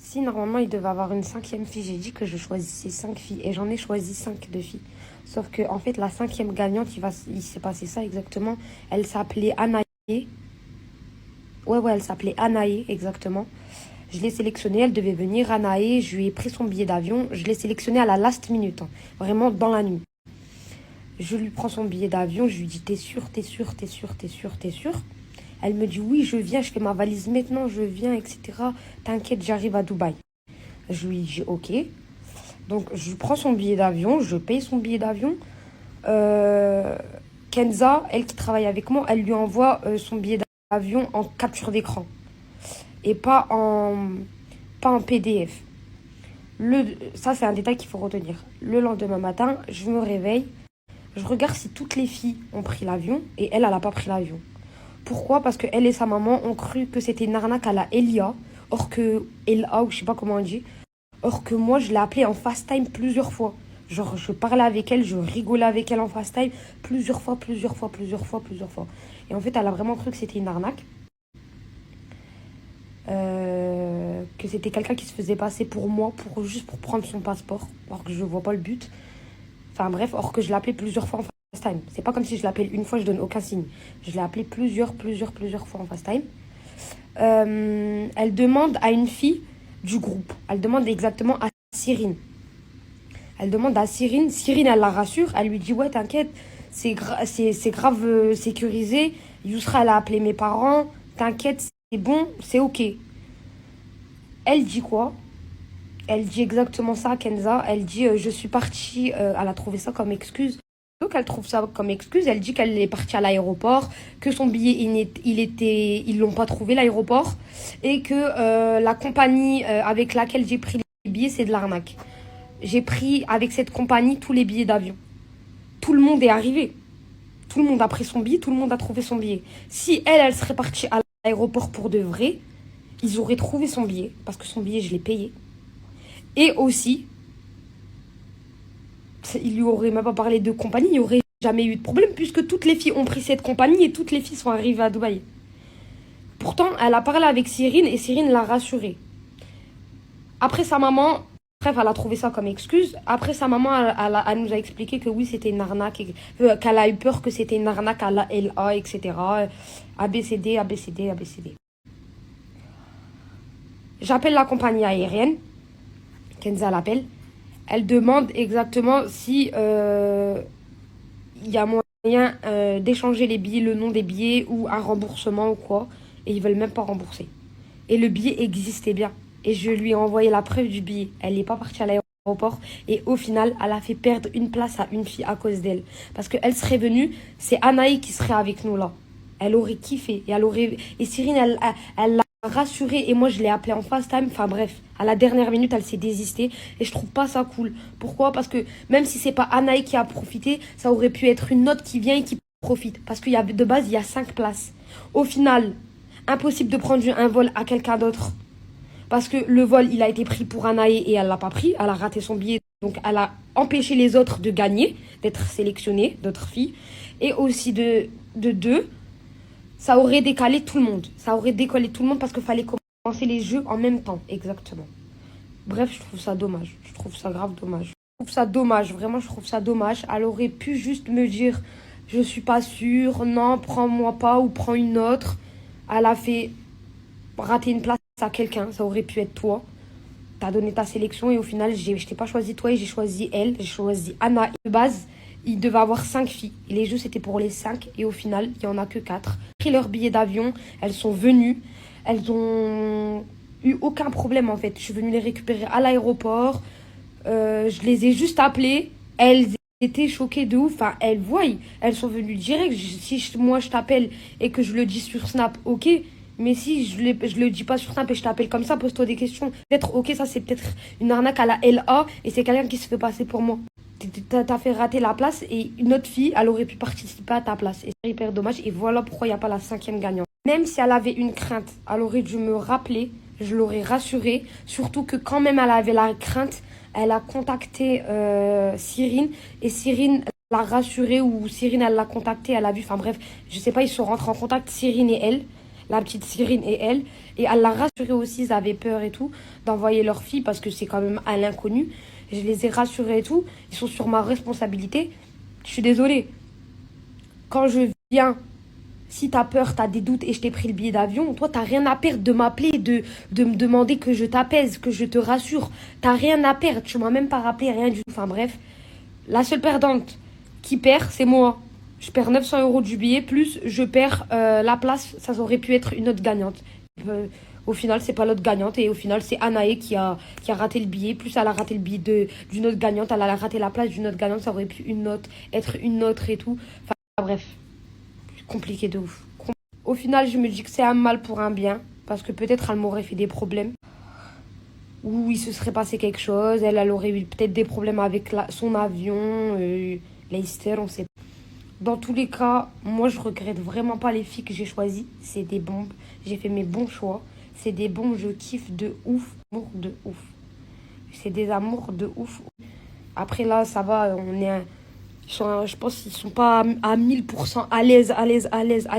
Si, normalement, il devait avoir une cinquième fille. J'ai dit que je choisissais 5 filles et j'en ai choisi 5 de filles. Sauf que, en fait, la cinquième gagnante, il s'est passé ça exactement. Elle s'appelait Anaïe. Ouais, elle s'appelait Anaïe, exactement. Je l'ai sélectionnée, elle devait venir. Anaïe, je lui ai pris son billet d'avion. Je l'ai sélectionnée à la last minute, hein, vraiment dans la nuit. Je lui prends son billet d'avion. Je lui dis, t'es sûre, t'es sûre, t'es sûre, t'es sûre, t'es sûre. Elle me dit, oui, je viens, je fais ma valise maintenant, je viens, etc. T'inquiète, j'arrive à Dubaï. Je lui dis, ok. Donc, je prends son billet d'avion, je paye son billet d'avion. Euh, Kenza, elle qui travaille avec moi, elle lui envoie son billet d'avion en capture d'écran et pas en PDF. Ça, c'est un détail qu'il faut retenir. Le lendemain matin, je me réveille, je regarde si toutes les filles ont pris l'avion et elle n'a pas pris l'avion. Pourquoi? Parce que elle et sa maman ont cru que c'était une arnaque à la Elia, or que Ella, ou je sais pas comment on dit, or que moi, je l'ai appelée en FaceTime plusieurs fois. Genre, je parlais avec elle, je rigolais avec elle en FaceTime plusieurs fois, plusieurs fois, plusieurs fois, plusieurs fois. Et en fait, elle a vraiment cru que c'était une arnaque. Que c'était quelqu'un qui se faisait passer pour moi, juste pour prendre son passeport, alors que je vois pas le but. Enfin bref, or que je l'appelais plusieurs fois en FaceTime. C'est pas comme si je l'appelle une fois, je donne aucun signe. Je l'ai appelé plusieurs fois en FaceTime. Elle demande à une fille du groupe. Elle demande exactement à Cyrine. Elle demande à Cyrine. Cyrine, elle la rassure. Elle lui dit, ouais, t'inquiète, c'est grave sécurisé. Yousra, elle a appelé mes parents. T'inquiète, c'est bon, c'est ok. Elle dit quoi? Elle dit exactement ça, Kenza. Elle dit, je suis partie. Elle a trouvé ça comme excuse. Donc elle trouve ça comme excuse. Elle dit qu'elle est partie à l'aéroport, que son billet, ils l'ont pas trouvé l'aéroport, et que la compagnie avec laquelle j'ai pris les billets, c'est de l'arnaque. J'ai pris avec cette compagnie tous les billets d'avion. Tout le monde est arrivé. Tout le monde a pris son billet, tout le monde a trouvé son billet. Si elle serait partie à l'aéroport pour de vrai, ils auraient trouvé son billet, parce que son billet, je l'ai payé. Et aussi, il lui aurait même pas parlé de compagnie, il n'y aurait jamais eu de problème, puisque toutes les filles ont pris cette compagnie et toutes les filles sont arrivées à Dubaï. Pourtant, elle a parlé avec Cyrine et Cyrine l'a rassurée. Après, sa maman, bref, elle a trouvé ça comme excuse. Après, sa maman, elle nous a expliqué que oui, c'était une arnaque, qu'elle a eu peur que c'était une arnaque à la LA, etc. ABCD, ABCD, ABCD. J'appelle la compagnie aérienne. Kenza l'appelle. Elle demande exactement si il y a moyen d'échanger les billets, le nom des billets ou un remboursement ou quoi. Et ils veulent même pas rembourser. Et le billet existait bien. Et je lui ai envoyé la preuve du billet. Elle n'est pas partie à l'aéroport. Et au final, elle a fait perdre une place à une fille à cause d'elle. Parce qu'elle serait venue, c'est Anaï qui serait avec nous là. Elle aurait kiffé. Et Cyrine, elle l'a rassurée. Et moi, je l'ai appelée en FaceTime. Enfin bref, à la dernière minute, elle s'est désistée. Et je trouve pas ça cool. Pourquoi? Parce que même si c'est pas Anaï qui a profité, ça aurait pu être une autre qui vient et qui profite. Parce qu'il y a, de base, il y a 5 places. Au final, impossible de prendre un vol à quelqu'un d'autre. Parce que le vol, il a été pris pour Anaï et elle l'a pas pris. Elle a raté son billet. Donc, elle a empêché les autres de gagner, d'être sélectionnées, d'autres filles. Et aussi de deux, ça aurait décalé tout le monde. Ça aurait décollé tout le monde parce qu'il fallait commencer les jeux en même temps. Exactement. Bref, je trouve ça dommage. Je trouve ça grave dommage. Je trouve ça dommage. Vraiment, je trouve ça dommage. Elle aurait pu juste me dire, je suis pas sûre. Non, prends-moi pas ou prends une autre. Elle a fait rater une place à quelqu'un. Ça aurait pu être toi. T'as donné ta sélection et au final, je t'ai pas choisi toi et j'ai choisi elle. J'ai choisi Anna. De base, il devait avoir 5 filles. Et les jeux, c'était pour les 5. Et au final, il y en a que 4. Pris leur billet d'avion. Elles sont venues. Elles ont eu aucun problème en fait. Je suis venue les récupérer à l'aéroport. Je les ai juste appelées. Elles étaient choquées de ouf. Enfin, elles voient. Elles sont venues direct. Moi, je t'appelle et que je le dis sur Snap, ok. Mais si je le dis pas sur Snap et je t'appelle comme ça, pose-toi des questions. Peut-être, ok, ça c'est peut-être une arnaque à la LA et c'est quelqu'un qui se fait passer pour moi. T'as fait rater la place et une autre fille, elle aurait pu participer à ta place. Et c'est hyper dommage. Et voilà pourquoi il n'y a pas la 5e gagnante. Même si elle avait une crainte, elle aurait dû me rappeler. Je l'aurais rassurée. Surtout que quand même elle avait la crainte, elle a contacté Cyrine. Et Cyrine l'a rassurée ou Cyrine, elle l'a contactée. Elle a vu, enfin bref, je sais pas, ils sont rentrés en contact, Cyrine et elle. la petite Cyrine et elle. Et elle l'a rassuré aussi, ils avaient peur et tout, d'envoyer leur fille parce que c'est quand même à l'inconnu. Je les ai rassurés et tout. Ils sont sur ma responsabilité. Je suis désolée. Quand je viens, si t'as peur, t'as des doutes et je t'ai pris le billet d'avion, toi, t'as rien à perdre de m'appeler, de me demander que je t'apaise, que je te rassure. T'as rien à perdre. Tu m'as même pas rappelé, rien du tout. Enfin bref, la seule perdante qui perd, c'est moi. Je perds 900 euros du billet, plus je perds la place. Ça aurait pu être une autre gagnante. Au final, c'est pas l'autre gagnante. Et au final, c'est Anaé qui a raté le billet. Plus elle a raté le billet d'une autre gagnante. Elle a raté la place d'une autre gagnante. Ça aurait pu être une autre et tout. Enfin, bref. Compliqué de ouf. Au final, je me dis que c'est un mal pour un bien. Parce que peut-être elle m'aurait fait des problèmes. Ou il se serait passé quelque chose. Elle aurait eu peut-être des problèmes avec son avion. Leicester, on sait pas. Dans tous les cas, moi je regrette vraiment pas les filles que j'ai choisies. C'est des bombes. J'ai fait mes bons choix. C'est des bombes, je kiffe de ouf. Amour de ouf. C'est des amours de ouf. Après là, ça va, je pense qu'ils sont pas à 1000% à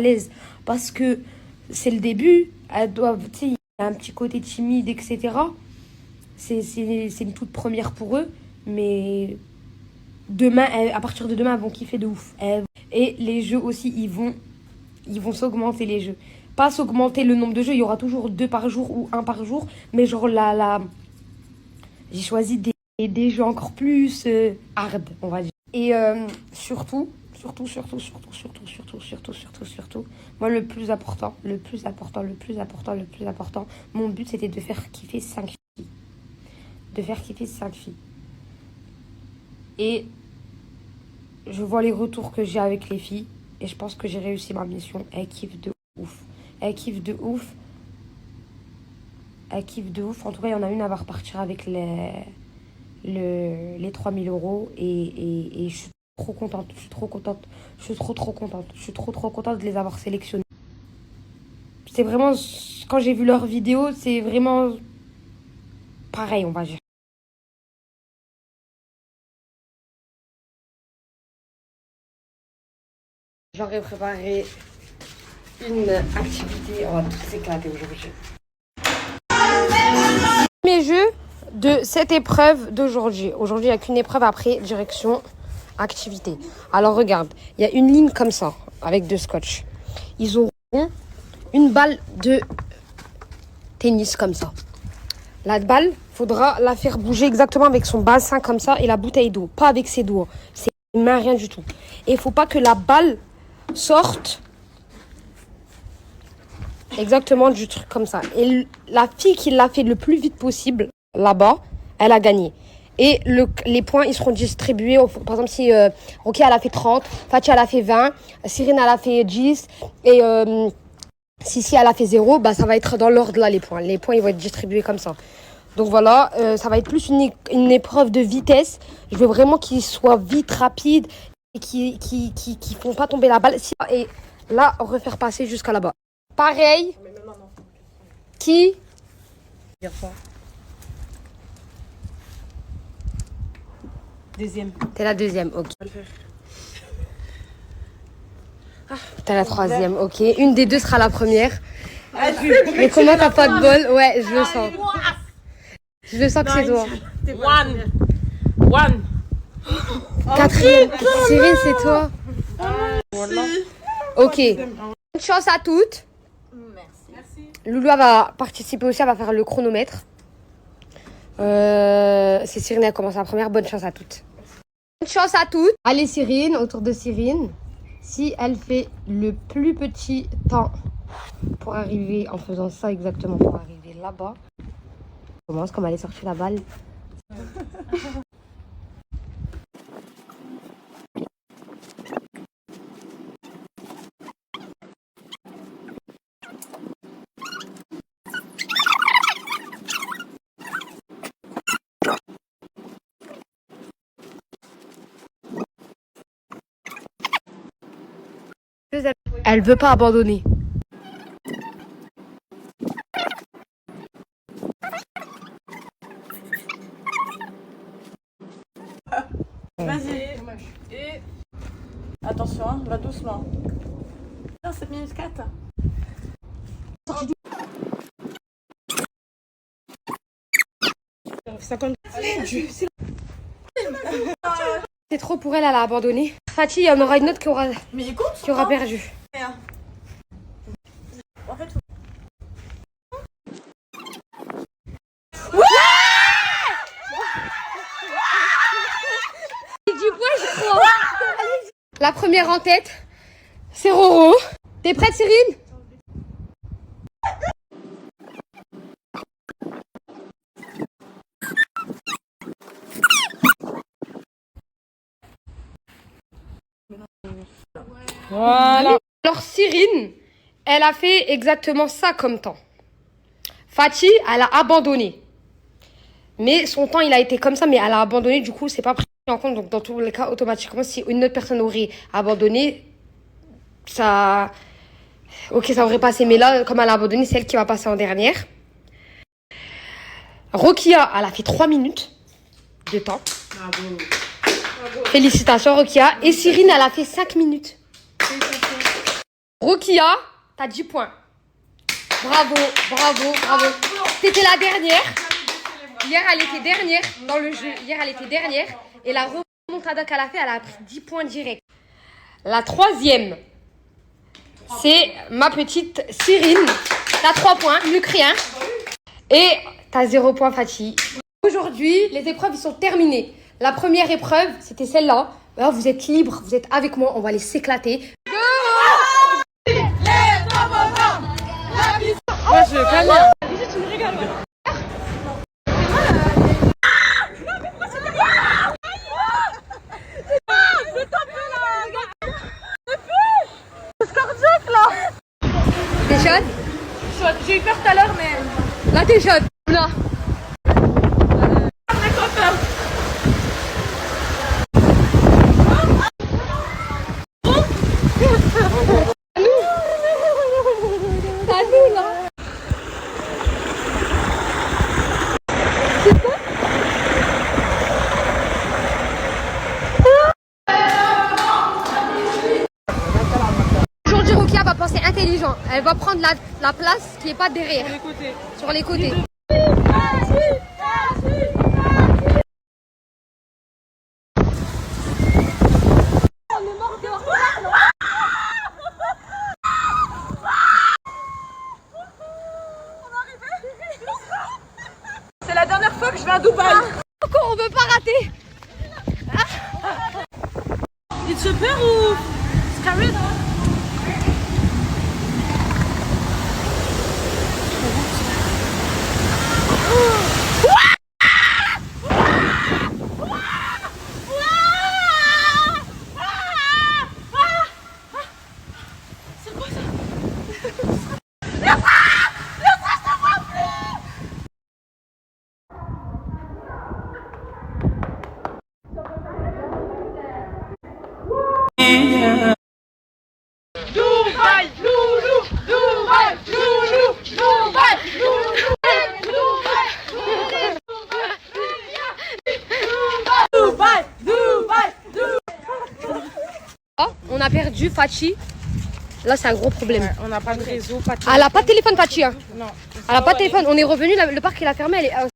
l'aise. Parce que c'est le début. Elles doivent, tu sais, il y a un petit côté timide, etc. C'est une toute première pour eux. Mais demain, à partir de demain, elles vont kiffer de ouf. Et les jeux aussi, ils vont s'augmenter les jeux. Pas s'augmenter le nombre de jeux, il y aura toujours 2 par jour ou 1 par jour. Mais genre j'ai choisi des jeux encore plus hard, on va dire. Et surtout, moi le plus important, mon but c'était de faire kiffer 5 filles. De faire kiffer 5 filles. Et je vois les retours que j'ai avec les filles. Et je pense que j'ai réussi ma mission. Elles kiffent de ouf. Elles kiffent de ouf. En tout cas, il y en a une, à va repartir avec les 3000 euros. Et je suis trop contente. Je suis trop contente de les avoir sélectionnées. C'est vraiment... Quand j'ai vu leurs vidéos, c'est vraiment... pareil, on va dire. J'aurais préparé une activité. On va tous s'éclater aujourd'hui. Mes jeux de cette épreuve d'aujourd'hui. Aujourd'hui, il n'y a qu'une épreuve, après, direction activité. Alors, regarde, il y a une ligne comme ça, avec 2 scotch. Ils auront une balle de tennis comme ça. La balle, faudra la faire bouger exactement avec son bassin comme ça et la bouteille d'eau. Pas avec ses doigts. C'est main, rien du tout. Et il ne faut pas que la balle sorte exactement du truc comme ça. Et la fille qui l'a fait le plus vite possible, là-bas, elle a gagné. Et les points, ils seront distribués. Par exemple, si Rocky, elle a fait 30, Fatia, elle a fait 20, Cyrine, elle a fait 10, et si elle a fait 0, bah, ça va être dans l'ordre là, les points. Les points, ils vont être distribués comme ça. Donc voilà, ça va être plus une épreuve de vitesse. Je veux vraiment qu'ils soient vite, rapides, et qui font pas tomber la balle. Et là, refaire passer jusqu'à là-bas. Pareil. Qui Deuxième. T'es la deuxième, ok. T'es la troisième, ok. Une des deux sera la première. Mais comment t'as pas de bol? Ouais, je le sens. Je le sens que c'est toi. One. Quatrième. Cyril, c'est toi. Ok. Bonne chance à toutes. Merci. Loulou va participer aussi, elle va faire le chronomètre. C'est Cyrine, elle commence la première. Bonne chance à toutes. Bonne chance à toutes. Allez Cyrine, autour de Cyrine. Si elle fait le plus petit temps pour arriver, en faisant ça exactement, pour arriver là-bas. On commence comme elle est sortie la balle. Elle veut pas abandonner. Vas-y. Et attention, hein, va doucement. 7 minutes 4. 50. C'est trop pour elle, elle a abandonné. Fatih, il y en aura une autre qui aura perdu. En fait, La première en tête, c'est Roro. T'es prête, Cyrine? voilà. Alors Cyrine, elle a fait exactement ça comme temps. Fatih, elle a abandonné. Mais son temps, il a été comme ça, mais elle a abandonné. Du coup, c'est pas pris en compte. Donc, dans tous les cas, automatiquement, si une autre personne aurait abandonné, ça... Ok, ça aurait passé. Mais là, comme elle a abandonné, c'est elle qui va passer en dernière. Rokia, elle a fait 3 minutes de temps. Bravo. Félicitations, Rokia. Et Cyrine, elle a fait 5 minutes. Rokia, t'as 10 points. Bravo, bravo, bravo. C'était la dernière. Hier, elle était dernière dans le jeu. Hier, elle était dernière. Et la remontada qu'elle a fait, elle a pris 10 points direct. La troisième, c'est ma petite Cyrine. T'as 3 points, mieux que rien. Et t'as 0 point, Fatih. Aujourd'hui, les épreuves, ils sont terminées. La première épreuve, c'était celle-là. Alors, vous êtes libres, vous êtes avec moi, on va aller s'éclater. Moi, je gagne. T'es chaude? J'ai eu peur tout à l'heure, mais. Là, t'es chaude. Là. À nous, là. Aujourd'hui, Rokia va penser intelligent. Elle va prendre la place qui n'est pas derrière. Les côtés. Sur les côtés. C'est la dernière fois que je vais à Dubaï. Encore, on veut pas rater. Il se perd ou Scarlett? Dubaï, loulou, Dubaï, loulou, Dubaï, loulou, Dubaï, Dubaï, Dubaï. Oh, on a perdu Fatih. Là, c'est un gros problème. Ouais, on n'a pas de réseau, pas de Elle a pas de téléphone, Fatih. Hein. Non. Elle a pas de téléphone. On est revenu, le parc il a fermé. Elle est